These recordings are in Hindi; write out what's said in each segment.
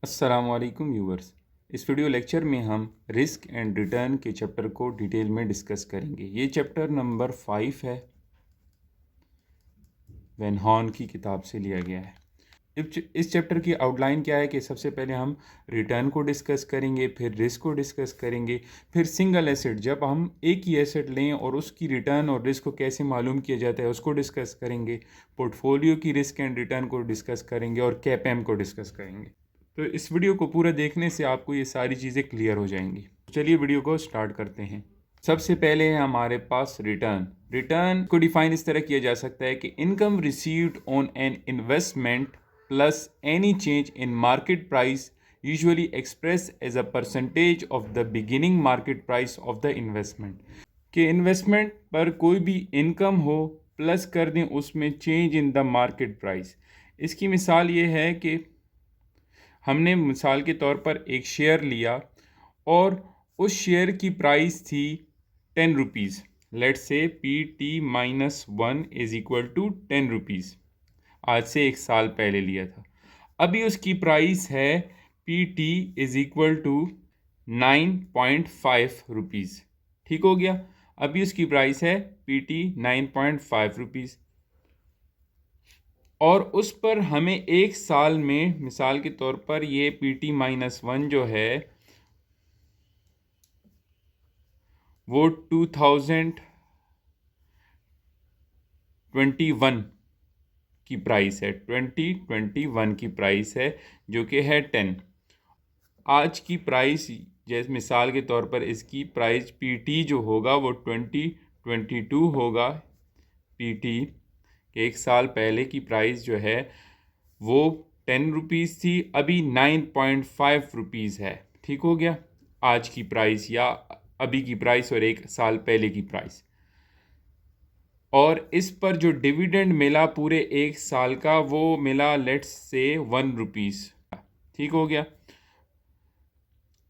अस्सलामुअलैकुम व्यूवर्स। इस वीडियो लेक्चर में हम रिस्क एंड रिटर्न के चैप्टर को डिटेल में डिस्कस करेंगे। ये चैप्टर नंबर 5 है, वैन हॉर्न की किताब से लिया गया है। इस चैप्टर की आउटलाइन क्या है कि सबसे पहले हम रिटर्न को डिस्कस करेंगे, फिर रिस्क को डिस्कस करेंगे, फिर सिंगल एसेट, जब हम एक ही एसेट लें और उसकी रिटर्न और रिस्क को कैसे मालूम किया जाता है उसको डिस्कस करेंगे, पोर्टफोलियो की रिस्क एंड रिटर्न को डिस्कस करेंगे और कैपेम को डिस्कस करेंगे। तो इस वीडियो को पूरा देखने से आपको ये सारी चीज़ें क्लियर हो जाएंगी। चलिए वीडियो को स्टार्ट करते हैं। सबसे पहले है हमारे पास रिटर्न। रिटर्न को डिफाइन इस तरह किया जा सकता है कि income received on an investment plus any change in market price usually express as a percentage of the beginning market price of the investment. कि इन्वेस्टमेंट पर कोई भी इनकम हो प्लस कर दें उसमें change in the market price. इसकी मिसाल ये है कि हमने मिसाल के तौर पर एक शेयर लिया और उस शेयर की प्राइस थी 10 rupees. Let's say PT-1 is equal to 10 rupees. आज से एक साल पहले लिया था। अभी उसकी प्राइस है PT is equal to 9.5 rupees. ठीक हो गया। अभी उसकी प्राइस है PT 9.5 रुपीज़ और उस पर हमें एक साल में, मिसाल के तौर पर ये PT-1 जो है वो 2021 की प्राइस है, 2021 की प्राइस है जो कि है 10। आज की प्राइस, जैसे मिसाल के तौर पर इसकी प्राइस PT जो होगा वो 2022 होगा। PT के एक साल पहले की प्राइस जो है वो 10 रुपीज़ थी, अभी 9.5 रुपीज़ है। ठीक हो गया। आज की प्राइस या अभी की प्राइस और एक साल पहले की प्राइस। और इस पर जो डिविडेंड मिला पूरे एक साल का वो मिला लेट्स से 1 रुपीज़। ठीक हो गया।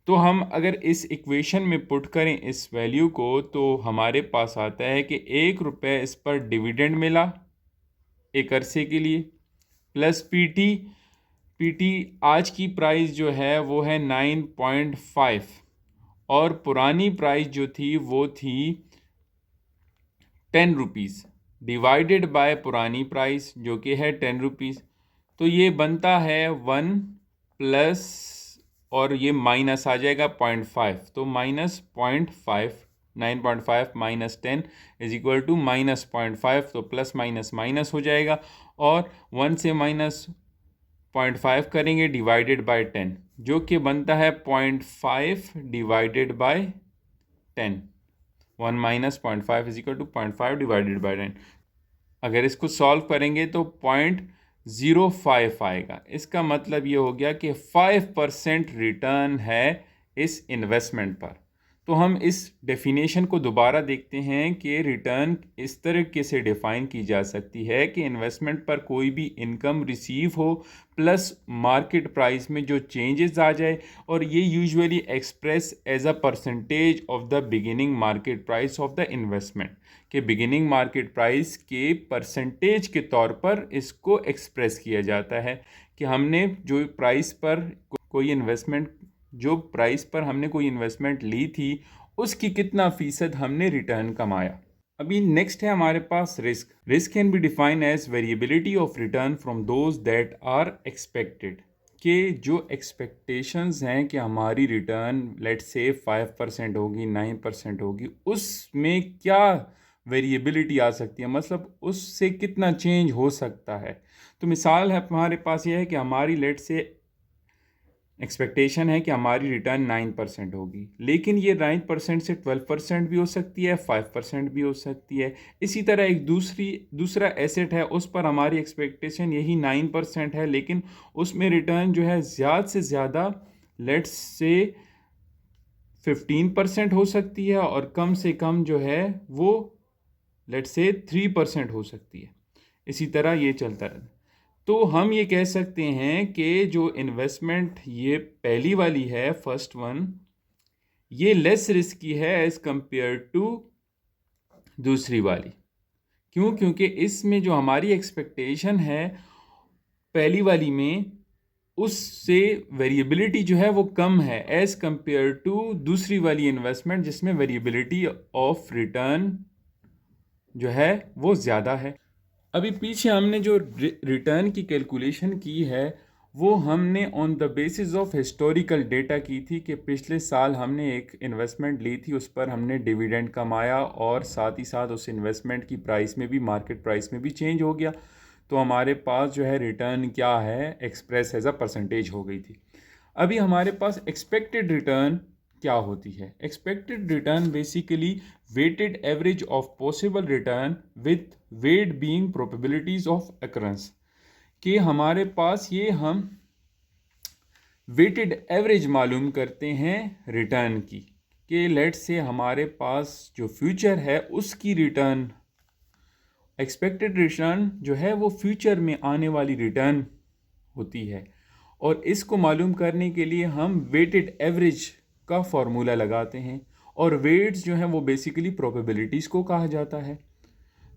तो हम अगर इस इक्वेशन में पुट करें इस वैल्यू को तो हमारे पास आता है कि 1 रुपये इस पर डिविडेंड मिला एक अरसे के लिए, प्लस पीटी आज की प्राइस जो है वो है 9.5 और पुरानी प्राइस जो थी वो थी 10 रुपीज़ डिवाइडेड बाय पुरानी प्राइस जो कि है 10 रुपीज़। तो ये बनता है 1 प्लस और ये माइनस आ जाएगा 0.5, तो -0.5, 9.5 माइनस 10 इज इक्वल टू -0.5, तो प्लस माइनस माइनस हो जाएगा और 1 से -0.5 करेंगे डिवाइडेड बाय 10 जो कि बनता है 0.5 divided by 10। 1 minus 0.5 is equal to 0.5 divided by 10। अगर इसको सॉल्व करेंगे तो 0.05 आएगा। इसका मतलब ये हो गया कि 5% रिटर्न है इस इन्वेस्टमेंट पर। तो हम इस डेफिनेशन को दोबारा देखते हैं कि रिटर्न इस तरीके से डिफाइन की जा सकती है कि इन्वेस्टमेंट पर कोई भी इनकम रिसीव हो प्लस मार्केट प्राइस में जो चेंजेस आ जाए और ये usually express as a percentage of the beginning market price of the investment, के बिगिनिंग मार्केट प्राइस के परसेंटेज के तौर पर इसको एक्सप्रेस किया जाता है कि हमने जो प्राइस पर कोई इन्वेस्टमेंट, जो प्राइस पर हमने कोई इन्वेस्टमेंट ली थी उसकी कितना फीसद हमने रिटर्न कमाया। अभी नेक्स्ट है हमारे पास risk. Risk can be define as variability of return from those that are expected, के जो एक्सपेक्टेशंस हैं कि हमारी रिटर्न लेट से 5% होगी, 9% होगी, उसमें क्या वेरिएबिलिटी आ सकती है, मतलब उससे कितना चेंज हो सकता है। तो मिसाल है हमारे पास यह है कि हमारी लेट से एक्सपेक्टेशन है कि हमारी रिटर्न 9% होगी, लेकिन ये 9% से 12% भी हो सकती है, 5% भी हो सकती है। इसी तरह एक दूसरा एसेट है, उस पर हमारी एक्सपेक्टेशन यही 9% है, लेकिन उसमें रिटर्न जो है ज़्यादा से ज़्यादा लेट्स से 15% हो सकती है और कम से कम जो है वो लेट्स से 3% हो सकती है। इसी तरह ये चलता रहता। तो हम ये कह सकते हैं कि जो इन्वेस्टमेंट ये पहली वाली है, फर्स्ट वन, ये लेस रिस्की है एज कंपेयर टू दूसरी वाली। क्यों? क्योंकि इसमें जो हमारी एक्सपेक्टेशन है पहली वाली में उससे वेरिएबिलिटी जो है वो कम है एज़ कंपेयर टू दूसरी वाली इन्वेस्टमेंट जिसमें वेरिएबिलिटी ऑफ रिटर्न जो है वो ज़्यादा है। अभी पीछे हमने जो रिटर्न की कैलकुलेशन की है वो हमने on the basis of historical data की थी कि पिछले साल हमने एक इन्वेस्टमेंट ली थी, उस पर हमने डिविडेंड कमाया और साथ ही साथ उस इन्वेस्टमेंट की प्राइस में भी, मार्केट प्राइस में भी चेंज हो गया, तो हमारे पास जो है रिटर्न क्या है एक्सप्रेस एज अ परसेंटेज हो गई थी। अभी हमारे पास एक्सपेक्टेड रिटर्न क्या होती है? Expected return basically weighted average of possible return with weight being probabilities of occurrence. कि हमारे पास ये हम वेटेड एवरेज मालूम करते हैं रिटर्न की, कि लेट से हमारे पास जो फ्यूचर है उसकी रिटर्न, एक्सपेक्टेड रिटर्न जो है वो फ्यूचर में आने वाली रिटर्न होती है, और इसको मालूम करने के लिए हम वेटेड एवरेज का फॉर्मूला लगाते हैं, और वेट्स जो हैं वो बेसिकली प्रोबेबिलिटीज़ को कहा जाता है।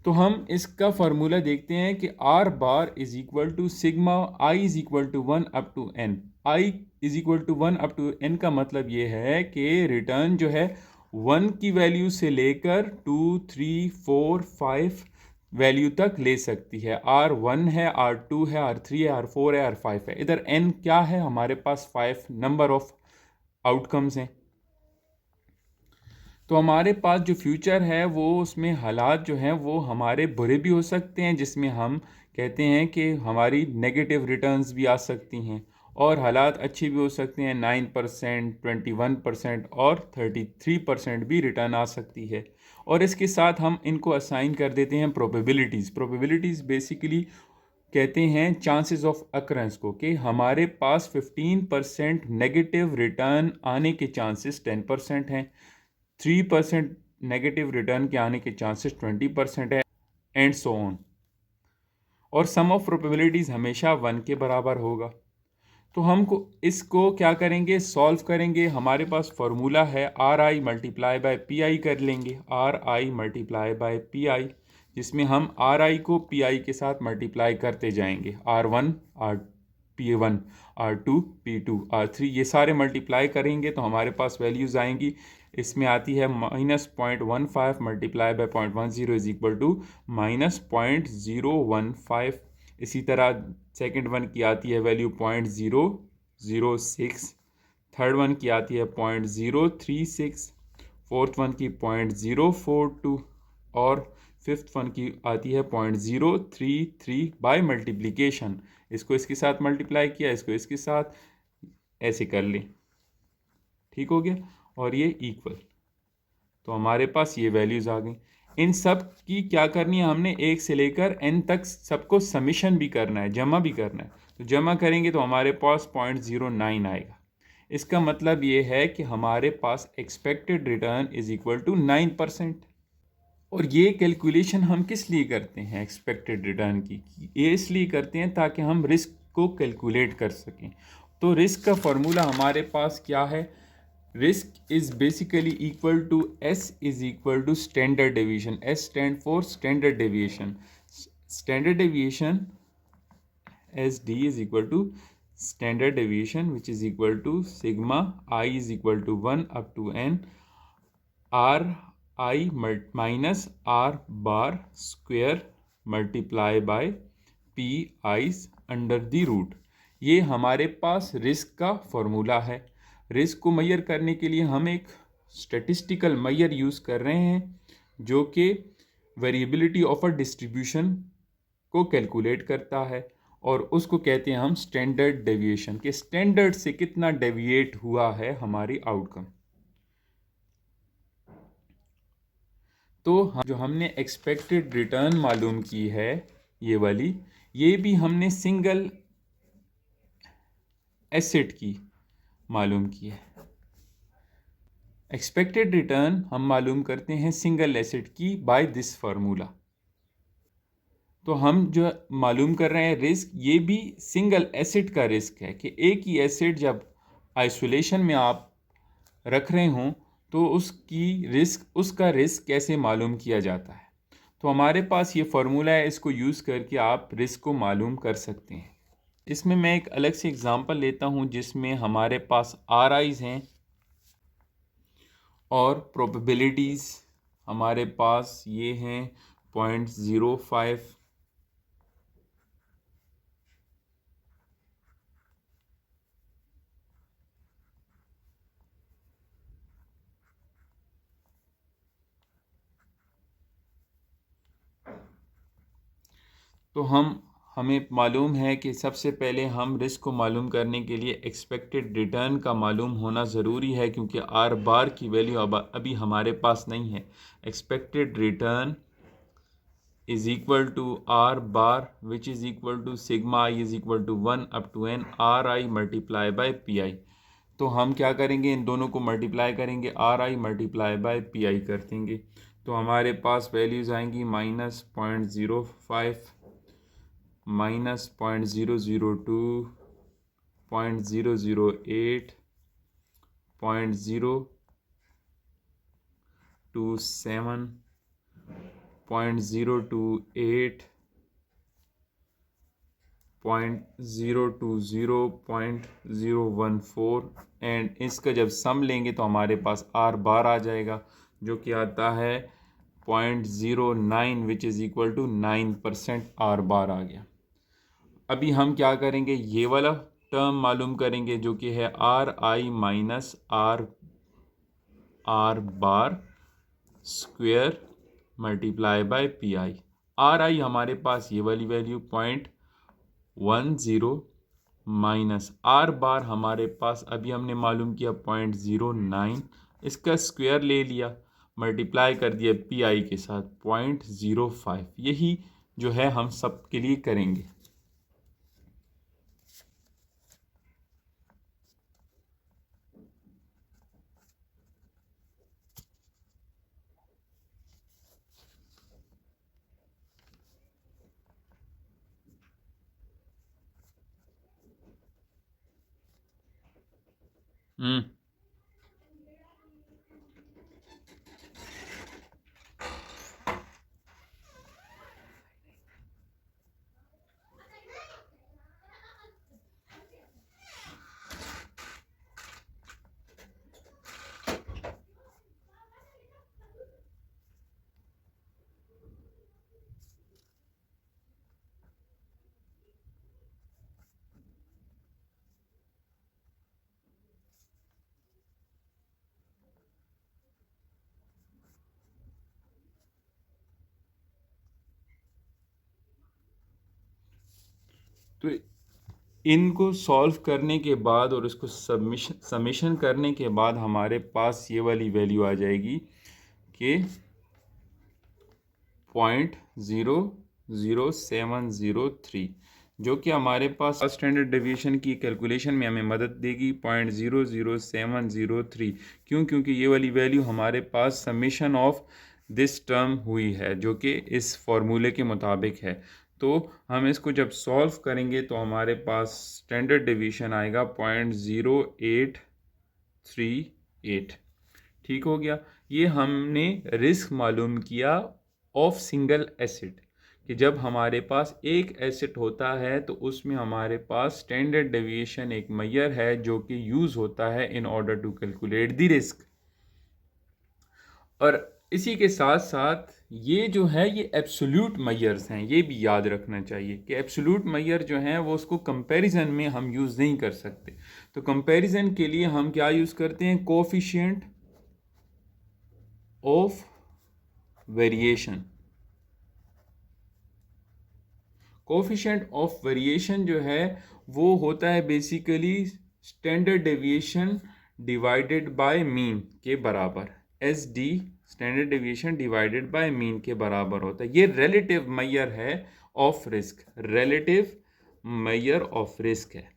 तो हम इसका फार्मूला देखते हैं कि R bar is equal to sigma I is equal to 1 up to N. I is equal to 1 up to N का मतलब ये है कि रिटर्न जो है 1 की वैल्यू से लेकर 2, 3, 4, 5 वैल्यू तक ले सकती है। R1 है, R2 है, R3 है, R4 है, R5 है। इधर N क्या है? हमारे पास 5 नंबर ऑफ आउटकम्स हैं। तो हमारे पास जो फ्यूचर है वो उसमें हालात जो हैं वो हमारे बुरे भी हो सकते हैं, जिसमें हम कहते हैं कि हमारी नेगेटिव रिटर्न्स भी आ सकती हैं, और हालात अच्छे भी हो सकते हैं, 9%, 21% और 33% भी रिटर्न आ सकती है। और इसके साथ हम इनको असाइन कर देते हैं प्रोबेबिलिटीज़। प्रोबेबिलिटीज़ बेसिकली कहते हैं चांसेस ऑफ अकरेंस को, कि हमारे पास 15% नेगेटिव रिटर्न आने के चांसेस 10% हैं, 3% नेगेटिव रिटर्न के आने के चांसेस 20% है, एंड सो ऑन। और सम ऑफ प्रोबेबिलिटीज़ हमेशा 1 के बराबर होगा। तो हमको इसको क्या करेंगे? सॉल्व करेंगे। हमारे पास फॉर्मूला है are I multiply by P I कर लेंगे, are I multiply by P आई, जिसमें हम आर आई को पी आई के साथ मल्टीप्लाई करते जाएंगे। R1 P1, R2 P2, R3 ये सारे मल्टीप्लाई करेंगे तो हमारे पास वैल्यूज़ आएंगी। इसमें आती है -0.15 multiply by 0.10 is equal to -0.015। इसी तरह सेकंड वन की आती है वैल्यू 0.006, थर्ड वन की आती है 0.036, फोर्थ वन की 0.042 और फिफ्थ वन की आती है 0.033 बाय मल्टीप्लिकेशन। इसको इसके साथ मल्टीप्लाई किया, इसको इसके साथ, ऐसे कर लें, ठीक हो गया, और ये इक्वल। तो हमारे पास ये वैल्यूज़ आ गई। इन सब की क्या करनी है? हमने 1 से लेकर n तक सबको समिशन भी करना है, जमा भी करना है। तो जमा करेंगे तो हमारे पास 0.09 आएगा। इसका मतलब ये है कि हमारे पास expected return is equal to 9%। और ये कैलकुलेशन हम किस लिए करते हैं एक्सपेक्टेड रिटर्न की? ये इसलिए करते हैं ताकि हम रिस्क को कैलकुलेट कर सकें। तो रिस्क का फॉर्मूला हमारे पास क्या है? Risk is basically equal to S is equal to standard deviation. S stand for standard deviation. Standard deviation S D is equal to standard deviation which is equal to sigma I is equal to 1 up to N R I minus R bar square multiply by P I's under the root. ये हमारे पास रिस्क का फॉर्मूला है। रिस्क को मैयर करने के लिए हम एक स्टैटिस्टिकल मैयर यूज़ कर रहे हैं जो कि वेरिएबिलिटी ऑफ अ डिस्ट्रीब्यूशन को कैलकुलेट करता है, और उसको कहते हैं हम स्टैंडर्ड डेविएशन, के स्टैंडर्ड से कितना डेविएट हुआ है हमारी आउटकम। तो जो हमने एक्सपेक्टेड रिटर्न मालूम की है ये वाली, ये भी हमने सिंगल एसेट की मालूम की है। एक्सपेक्टेड रिटर्न हम मालूम करते हैं सिंगल एसेट की बाय दिस फार्मूला। तो हम जो मालूम कर रहे हैं रिस्क, ये भी सिंगल एसेट का रिस्क है, कि एक ही एसेट जब आइसोलेशन में आप रख रहे हों तो उसका रिस्क कैसे मालूम किया जाता है। तो हमारे पास ये फार्मूला है, इसको यूज़ करके आप रिस्क को मालूम कर सकते हैं। इसमें मैं एक अलग से एग्ज़ाम्पल लेता हूँ जिसमें हमारे पास आर आईज़ हैं और प्रोबेबिलिटीज़ हमारे पास ये हैं 0.05। तो हमें मालूम है कि सबसे पहले हम रिस्क को मालूम करने के लिए एक्सपेक्टेड रिटर्न का मालूम होना ज़रूरी है, क्योंकि आर बार की वैल्यू अभी हमारे पास नहीं है। Expected return is equal to R bar which is equal to sigma I is equal to 1 up to N R I multiply by P I. तो हम क्या करेंगे, इन दोनों को मल्टीप्लाई करेंगे, R I multiply by P I कर देंगे। तो हमारे पास वैल्यूज़ आएंगी -0.05, -0.002, 0.008, 0.027, 0.028, 0.020, 0.014 एंड इसका जब सम लेंगे तो हमारे पास आर बार आ जाएगा, जो कि आता है 0.09 which is equal to 9% R bar आ गया। अभी हम क्या करेंगे, ये वाला टर्म मालूम करेंगे जो कि है are I minus R bar square multiply by P I. Are आई हमारे पास ये वाली वैल्यू 0.10 माइनस आर बार हमारे पास अभी हमने मालूम किया 0.09, इसका स्क्वायर ले लिया, मल्टीप्लाई कर दिया पी आई के साथ 0.05। यही जो है हम सब के लिए करेंगे। हम्म तो इनको सॉल्व करने के बाद और इसको समीशन करने के बाद हमारे पास ये वाली वैल्यू आ जाएगी कि 0.00703, जो कि हमारे पास स्टैंडर्ड डेविएशन की कैलकुलेशन में हमें मदद देगी। 0.00703 क्यों? क्योंकि ये वाली वैल्यू हमारे पास समीशन ऑफ दिस टर्म हुई है, जो कि इस फॉर्मूले के मुताबिक है। तो हम इसको जब सॉल्व करेंगे तो हमारे पास स्टैंडर्ड डेविएशन आएगा 0.0838। ठीक हो गया। ये हमने रिस्क मालूम किया ऑफ सिंगल एसिड, कि जब हमारे पास एक एसिड होता है तो उसमें हमारे पास स्टैंडर्ड डेविएशन एक मेजर है जो कि यूज़ होता है in order to calculate the risk. और इसी के साथ साथ ये जो है ये एब्सोल्यूट मेजर्स हैं, ये भी याद रखना चाहिए कि एब्सोल्यूट मेजर जो हैं वो उसको कंपैरिजन में हम यूज़ नहीं कर सकते। तो कंपैरिजन के लिए हम क्या यूज़ करते हैं, coefficient of variation. Coefficient of variation जो है वो होता है basically standard deviation divided by mean के बराबर, S D standard deviation divided by mean के बराबर होता है। ये रिलेटिव मेजर है of risk, relative measure of risk है।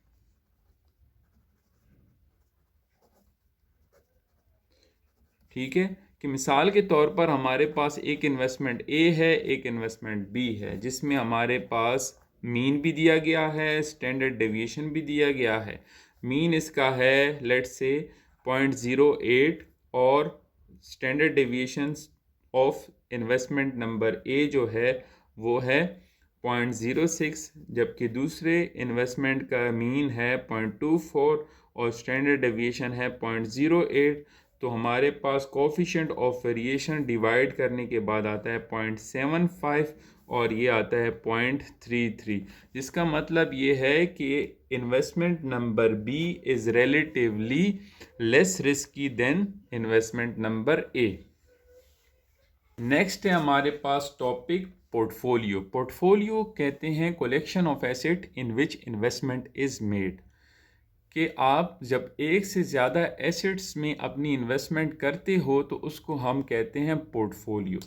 ठीक है, कि मिसाल के तौर पर हमारे पास एक इन्वेस्टमेंट ए है, एक इन्वेस्टमेंट बी है, जिसमें हमारे पास मीन भी दिया गया है, स्टैंडर्ड डेविएशन भी दिया गया है। मीन इसका है लेट्स से 0.08 और standard deviation of investment number ए जो है वो है 0.06, जबकि दूसरे इन्वेस्टमेंट का मीन है 0.24 और स्टैंडर्ड डेविएशन है 0.08। तो हमारे पास कोफिशिएंट ऑफ वेरिएशन डिवाइड करने के बाद आता है 0.75 और ये आता है 0.33, जिसका मतलब ये है कि investment number B is relatively less risky than investment number A. Next है हमारे पास टॉपिक पोर्टफोलियो। पोर्टफोलियो कहते हैं collection of asset in which investment is made, कि आप जब एक से ज़्यादा एसेट्स में अपनी इन्वेस्टमेंट करते हो तो उसको हम कहते हैं पोर्टफोलियो,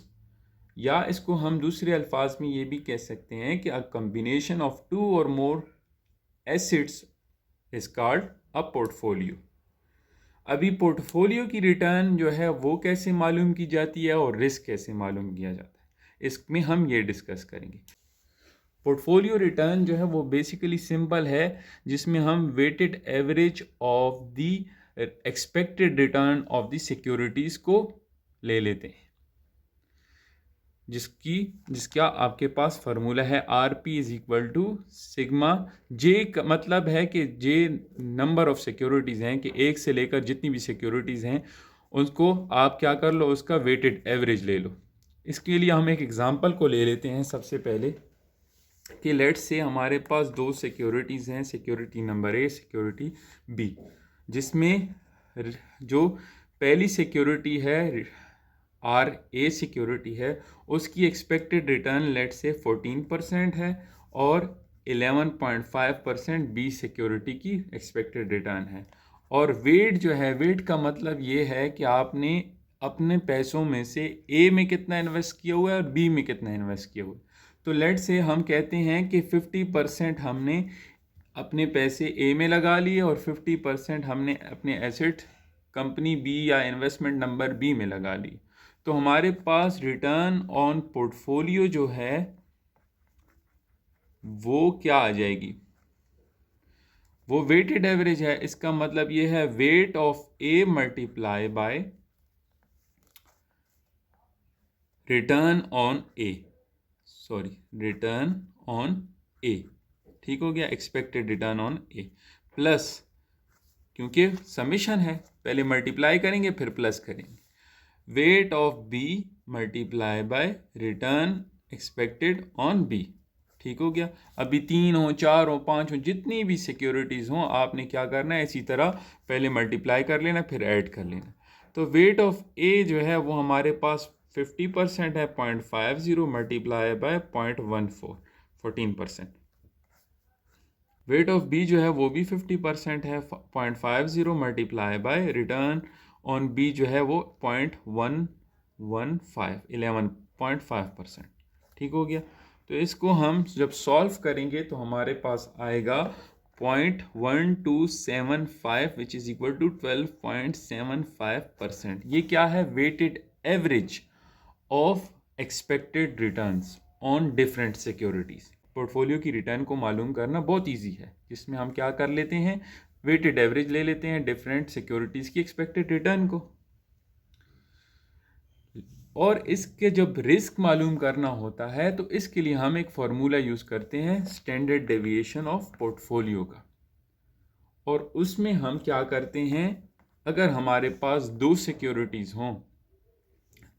या इसको हम दूसरे अल्फाज में ये भी कह सकते हैं कि अ कम्बिनेशन ऑफ 2 और more assets is called a portfolio. अभी पोर्टफोलियो की रिटर्न जो है वो कैसे मालूम की जाती है और रिस्क कैसे मालूम किया जाता है, इसमें हम ये डिस्कस करेंगे। पोर्टफोलियो रिटर्न जो है वो बेसिकली सिंपल है, जिसमें हम weighted average of the expected return of the securities को ले लेते हैं, जिसका आपके पास फार्मूला है RP is equal to sigma J. का मतलब है कि जे नंबर ऑफ सिक्योरिटीज़ हैं, कि एक से लेकर जितनी भी सिक्योरिटीज़ हैं उसको आप क्या कर लो, उसका वेटेड एवरेज ले लो। इसके लिए हम एक एग्जांपल को ले लेते हैं सबसे पहले, कि लेट्स से हमारे पास दो सिक्योरिटीज़ हैं, security number A, security B, जिसमें जो पहली सिक्योरिटी है RA सिक्योरिटी है, उसकी एक्सपेक्टेड रिटर्न लेट से 14% है और 11.5% बी सिक्योरिटी की एक्सपेक्टेड रिटर्न है। और वेट जो है, वेट का मतलब ये है कि आपने अपने पैसों में से ए में कितना इन्वेस्ट किया हुआ है और बी में कितना इन्वेस्ट किया हुआ है। तो लेट से हम कहते हैं कि 50% हमने अपने पैसे ए में लगा लिए और 50% हमने अपने एसेट कंपनी बी या इन्वेस्टमेंट नंबर बी में लगा ली। तो हमारे पास रिटर्न ऑन पोर्टफोलियो जो है वो क्या आ जाएगी, वो वेटेड एवरेज है। इसका मतलब ये है weight of A multiply by return on A, return on A, ठीक हो गया, expected return on A plus, क्योंकि समेशन है, पहले मल्टीप्लाई करेंगे फिर प्लस करेंगे, weight of B multiply by return expected on B, ठीक हो गया। अभी 3 हो, 4 हो, 5 हो, जितनी भी सिक्योरिटीज़ हों आपने क्या करना है, इसी तरह पहले मल्टीप्लाई कर लेना फिर ऐड कर लेना। तो वेट ऑफ ए जो है वो हमारे पास 50% है, 0.50 multiply by 0.14, 14%। Weight of B जो है वो भी 50% है, 0.50 multiply by return on B जो है वो 0.115, 11.5%, ठीक हो गया। तो इसको हम जब सॉल्व करेंगे तो हमारे पास आएगा 0.1275 विच इज़ इक्वल टू 12.75%। ये क्या है, weighted average of expected returns on different securities. Portfolio की रिटर्न को मालूम करना बहुत इजी है, जिसमें हम क्या कर लेते हैं, वेटेड एवरेज ले लेते हैं डिफरेंट सिक्योरिटीज़ की एक्सपेक्टेड रिटर्न को, और इसके जब रिस्क मालूम करना होता है तो इसके लिए हम एक फार्मूला यूज़ करते हैं स्टैंडर्ड डेविएशन ऑफ पोर्टफोलियो का। और उसमें हम क्या करते हैं, अगर हमारे पास दो सिक्योरिटीज़ हों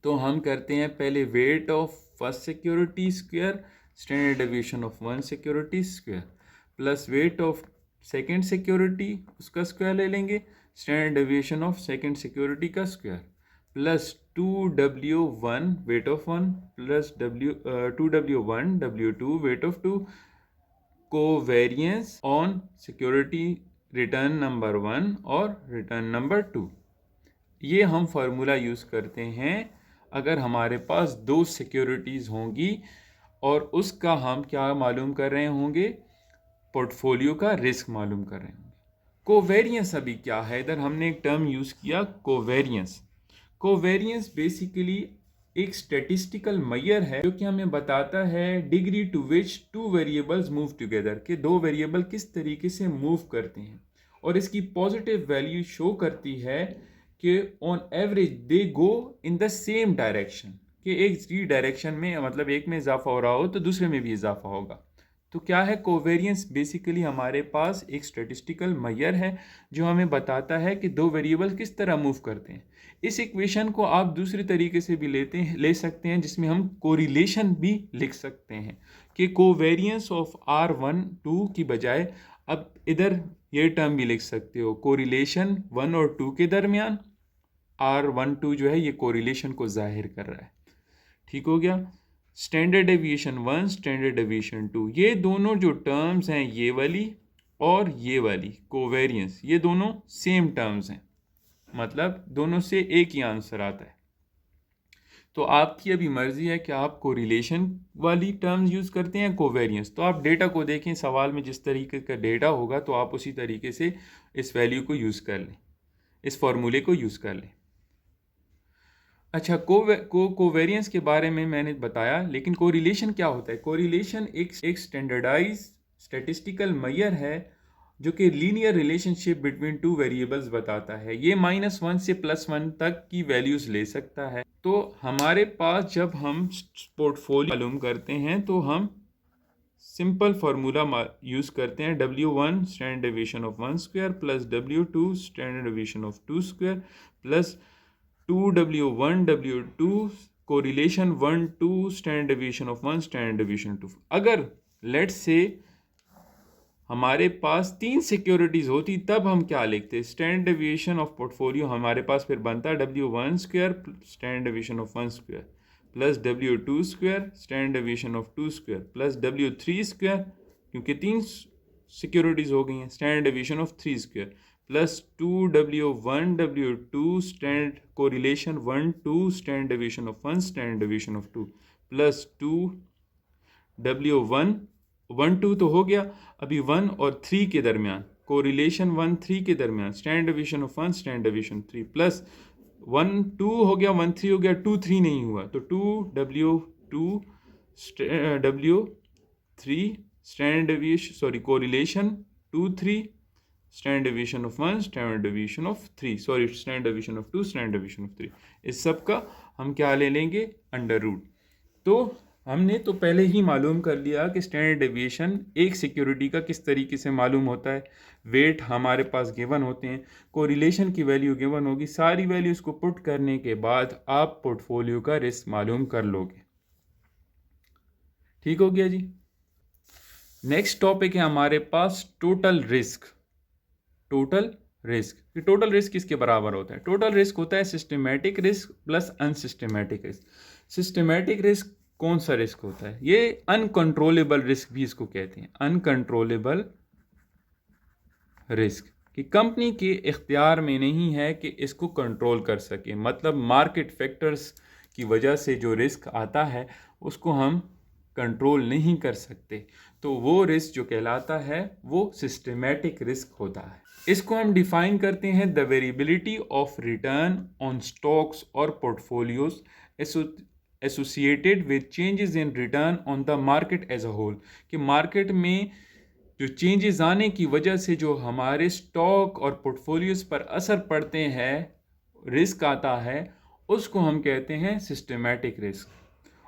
तो हम करते हैं पहले weight of first security square standard deviation of one security square plus weight of second security उसका स्क्वायर ले लेंगे, standard deviation of second security का square plus 2W1 weight of one plus 2W1 W2 weight of two, covariance on security return number 1 और रिटर्न नंबर 2। ये हम फार्मूला यूज़ करते हैं अगर हमारे पास दो सिक्योरिटीज़ होंगी और उसका हम क्या मालूम कर रहे होंगे, पोर्टफोलियो का रिस्क मालूम कर रहे होंगे। कोवेरियंस अभी क्या है, इधर हमने एक टर्म यूज़ किया कोवेरियंस। कोवेरियंस बेसिकली एक स्टैटिस्टिकल मेजर है जो कि हमें बताता है degree to which two variables move together, के दो वेरिएबल किस तरीके से मूव करते हैं, और इसकी पॉजिटिव वैल्यू शो करती है कि on average they go in the same direction, कि एक ही डायरेक्शन में, मतलब एक में इजाफा हो रहा हो तो दूसरे में भी इजाफा होगा। तो क्या है कोवेरियंस? बेसिकली हमारे पास एक स्टेटिस्टिकल मेजर है जो हमें बताता है कि दो वेरिएबल किस तरह मूव करते हैं। इस इक्वेशन को आप दूसरे तरीके से भी ले सकते हैं, जिसमें हम कोरिलेशन भी लिख सकते हैं कि कोवेरियंस ऑफ R1 2 की बजाय अब इधर ये टर्म भी लिख सकते हो, कोरिलेशन 1 और 2 के दरमियान R1 2 जो है ये कोरिलेशन को जाहिर कर रहा है। ठीक हो गया। स्टैंडर्ड डेविएशन 1, स्टैंडर्ड डेविएशन 2, ये दोनों जो टर्म्स हैं, ये वाली और ये वाली कोवेरियंस, ये दोनों सेम टर्म्स हैं, मतलब दोनों से एक ही आंसर आता है। तो आपकी अभी मर्जी है कि आप कोरिलेशन वाली टर्म्स यूज़ करते हैं कोवेरियंस। तो आप डेटा को देखें, सवाल में जिस तरीके का डेटा होगा तो आप उसी तरीके से इस वैल्यू को यूज़ कर लें, इस फॉर्मूले को यूज़ कर लें। अच्छा, कोवेरियंस के बारे में मैंने बताया, लेकिन कोरिलेशन क्या होता है? कोरिलेशन एक स्टैंडर्डाइज स्टैटिस्टिकल मेजर है जो कि linear relationship between two variables बताता है। ये -1 से +1 तक की वैल्यूज़ ले सकता है। तो हमारे पास जब हम पोर्टफोलियो मालूम करते हैं तो हम सिंपल फार्मूला यूज़ करते हैं, W1 standard deviation of 1 square plus W2 standard deviation of 2 square plus 2W1 W2 correlation 1 2 standard deviation of 1 standard deviation 2। अगर लेट्स से हमारे पास 3 सिक्योरिटीज़ होती तब हम क्या लिखते? स्टैंडर्ड डेविएशन ऑफ पोर्टफोलियो हमारे पास फिर बनता W1 square standard deviation of 1 square plus W2 square standard deviation of 2 square plus W3 square, क्योंकि 3 सिक्योरिटीज़ हो गई हैं, standard deviation of 3 square plus 2W1 W2 standard correlation 1 2 standard deviation of 1 standard deviation of 2 plus 2W1 1 2 तो हो गया। अभी 1 और 3 के दरमियान कोरिलेशन 1 3 के दरमियान standard deviation of 1 standard deviation 3 plus 1 2 हो गया, 1 3 हो गया, 2 3 नहीं हुआ तो 2W2 W3 standard deviation, sorry correlation 2 3 standard deviation of 1 standard deviation of 3, sorry standard deviation of 2 standard deviation of 3। इस सब का हम क्या ले लेंगे? Under root. तो हमने तो पहले ही मालूम कर लिया कि स्टैंडर्ड डेविएशन एक सिक्योरिटी का किस तरीके से मालूम होता है। वेट हमारे पास गिवन होते हैं, कोरिलेशन की वैल्यू गिवन होगी, सारी वैल्यूज़ को पुट करने के बाद आप पोर्टफोलियो का रिस्क मालूम कर लोगे। ठीक हो गया जी। नेक्स्ट टॉपिक है हमारे पास टोटल रिस्क। टोटल रिस्क, कि टोटल रिस्क किसके बराबर होता है? टोटल रिस्क होता है systematic risk plus unsystematic risk. Systematic risk कौन सा रिस्क होता है? ये अनकंट्रोलेबल रिस्क भी इसको कहते हैं, अनकंट्रोलेबल रिस्क, कि कंपनी के इख्तियार में नहीं है कि इसको कंट्रोल कर सके, मतलब मार्केट फैक्टर्स की वजह से जो रिस्क आता है उसको हम कंट्रोल नहीं कर सकते, तो वो रिस्क जो कहलाता है वो सिस्टमेटिक रिस्क होता है। इसको हम डिफाइन करते हैं the variability of return on stocks और portfolios associated with changes in return on the market as a whole, कि मार्केट में जो चेंजेस आने की वजह से जो हमारे स्टॉक और पोर्टफोलियोज पर असर पड़ते हैं, रिस्क आता है, उसको हम कहते हैं सिस्टमेटिक रिस्क।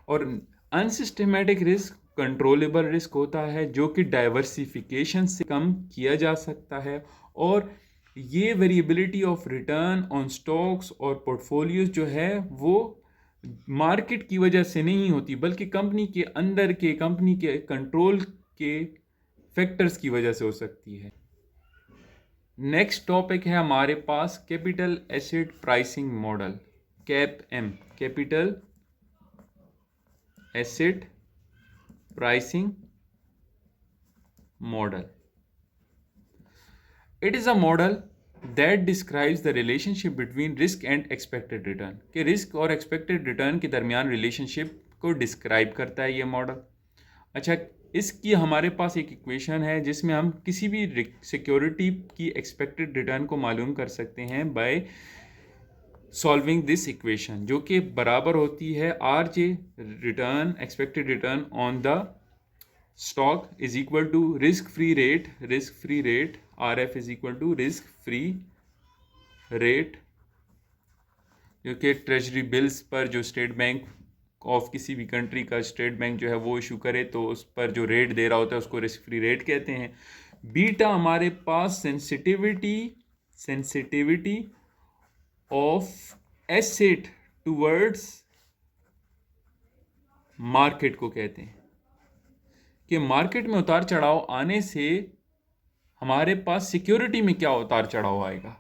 और अनसिस्टमेटिक रिस्क कंट्रोलेबल रिस्क होता है जो कि डाइवर्सिफिकेशन से कम किया जा सकता है, और ये variability of return on stocks और पोर्टफोलियोज जो है वो मार्केट की वजह से नहीं होती, बल्कि कंपनी के अंदर के, कंपनी के कंट्रोल के फैक्टर्स की वजह से हो सकती है। नेक्स्ट टॉपिक है हमारे पास capital asset pricing model, CAPM, capital asset pricing model. It is a model that describes the relationship between risk and expected return, कि रिस्क और एक्सपेक्टेड रिटर्न के दरमियान रिलेशनशिप को डिस्क्राइब करता है ये मॉडल। अच्छा, इसकी हमारे पास एक इक्वेशन है जिसमें हम किसी भी सिक्योरिटी की एक्सपेक्टेड रिटर्न को मालूम कर सकते हैं बाय सॉल्विंग दिस इक्वेशन, जो कि बराबर होती है R J return, expected return on the stock is equal to risk free rate R F is equal to risk free rate, जो कि ट्रेजरी बिल्स पर जो स्टेट बैंक ऑफ किसी भी कंट्री का स्टेट बैंक जो है वो इशू करे तो उस पर जो रेट दे रहा होता है उसको रिस्क फ्री रेट कहते हैं। बीटा हमारे पास sensitivity of asset towards market को कहते हैं कि मार्केट में उतार चढ़ाव आने से हमारे पास सिक्योरिटी में क्या उतार चढ़ाव आएगा।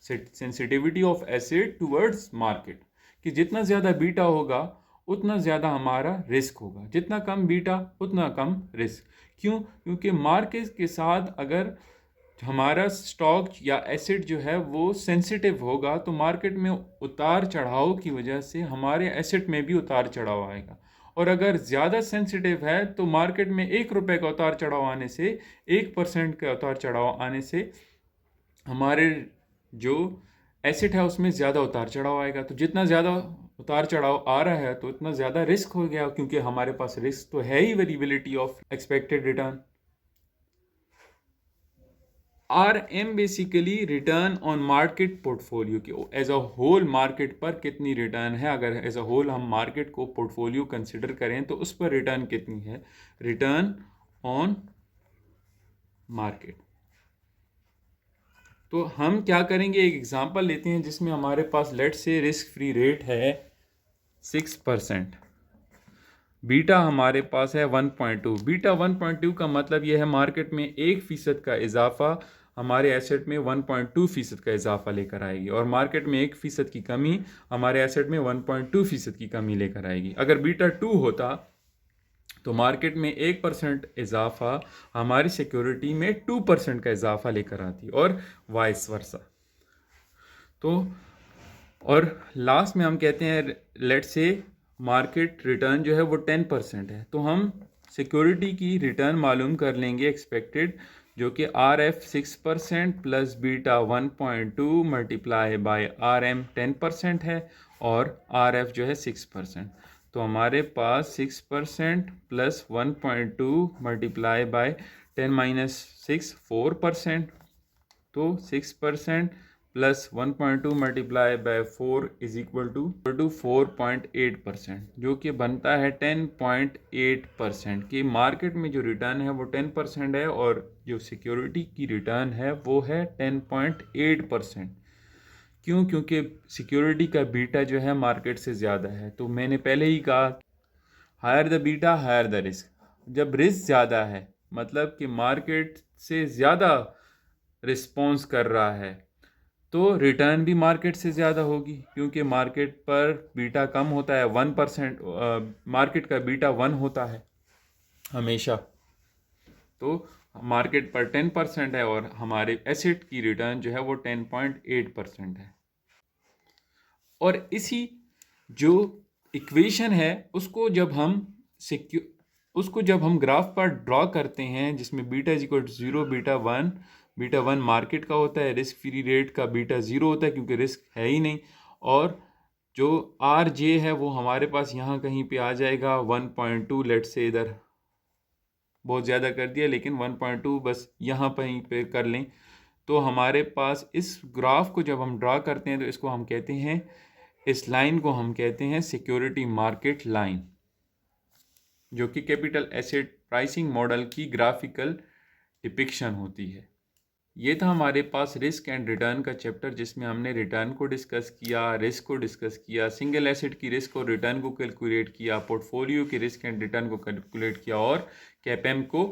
Sensitivity of asset towards market, कि जितना ज़्यादा बीटा होगा उतना ज़्यादा हमारा रिस्क होगा, जितना कम बीटा उतना कम रिस्क। क्यों? क्योंकि मार्केट के साथ अगर हमारा स्टॉक या एसेट जो है वो सेंसिटिव होगा तो मार्केट में उतार चढ़ाव की वजह से हमारे एसेट में भी उतार चढ़ाव आएगा। और अगर ज़्यादा सेंसिटिव है तो मार्केट में 1 रुपये का उतार चढ़ाव आने से, 1% का उतार चढ़ाव आने से हमारे जो एसेट है उसमें ज़्यादा उतार चढ़ाव आएगा। तो जितना ज़्यादा उतार चढ़ाव आ रहा है तो उतना ज़्यादा रिस्क हो गया, क्योंकि हमारे पास रिस्क तो है ही, variability of expected return. RM basically return on market portfolio की एज अ होल मार्केट पर कितनी रिटर्न है। अगर एज अ होल हम मार्केट को पोर्टफोलियो कंसिडर करें तो उस पर रिटर्न कितनी है, रिटर्न ऑन मार्केट। तो हम क्या करेंगे, एक एग्जांपल लेते हैं जिसमें हमारे पास लेट से रिस्क फ्री रेट है 6%, बीटा हमारे पास है 1.2। बीटा 1.2 का मतलब यह है मार्केट में 1% का इजाफा हमारे एसेट में 1.2% का इजाफा लेकर आएगी, और मार्केट में 1% की कमी हमारे एसेट में 1.2% की कमी लेकर आएगी। अगर बीटा 2 होता तो मार्केट में 1% इजाफा हमारी सिक्योरिटी में 2% का इजाफा लेकर आती, और वाइस वर्सा। तो और लास्ट में हम कहते हैं लेट से मार्केट रिटर्न जो है वो 10% है, तो हम सिक्योरिटी की रिटर्न मालूम कर लेंगे एक्सपेक्टेड, जो कि RF 6% plus beta 1.2 multiply bye RM 10% है, और RF जो है 6%। तो हमारे पास 6% प्लस 1.2 मल्टीप्लाई बाय 10 माइनस 6 4%। तो 6% plus 1.2 multiply by 4 is equal to 4.8%, जो कि बनता है 10.8%। कि मार्केट में जो रिटर्न है वो 10% है और जो सिक्योरिटी की रिटर्न है वो है 10.8%। क्यों? क्योंकि सिक्योरिटी का बीटा जो है मार्केट से ज़्यादा है। तो मैंने पहले ही कहा higher the beta higher the risk. जब रिस्क ज़्यादा है मतलब कि मार्केट से ज़्यादा रिस्पॉन्स कर रहा है तो रिटर्न भी मार्केट से ज़्यादा होगी, क्योंकि मार्केट पर बीटा कम होता है 1%। मार्केट का बीटा 1 होता है हमेशा, तो मार्केट पर 10% है और हमारे एसेट की रिटर्न जो है वो 10.8% है। और इसी जो इक्वेशन है उसको जब हम ग्राफ पर ड्रॉ करते हैं जिसमें beta is equal to 0, beta 1 market का होता है, रिस्क फ्री रेट का बीटा 0 होता है क्योंकि रिस्क है ही नहीं, और जो RJ है वो हमारे पास यहाँ कहीं पे आ जाएगा 1.2। लेट से इधर बहुत ज़्यादा कर दिया लेकिन 1.2 बस यहाँ पे कर लें। तो हमारे पास इस ग्राफ को जब हम ड्रा करते हैं तो इसको हम कहते हैं, इस लाइन को हम कहते हैं सिक्योरिटी मार्केट लाइन, जो कि कैपिटल एसेट प्राइसिंग मॉडल की ग्राफिकल डिपिक्शन होती है। ये था हमारे पास रिस्क एंड रिटर्न का चैप्टर, जिसमें हमने रिटर्न को डिस्कस किया, रिस्क को डिस्कस किया, सिंगल एसेट की रिस्क और रिटर्न को कैलकुलेट किया, पोर्टफोलियो की रिस्क एंड रिटर्न को कैलकुलेट किया, और कैपेम को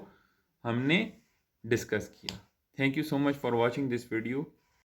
हमने डिस्कस किया। Thank you so much for watching this video.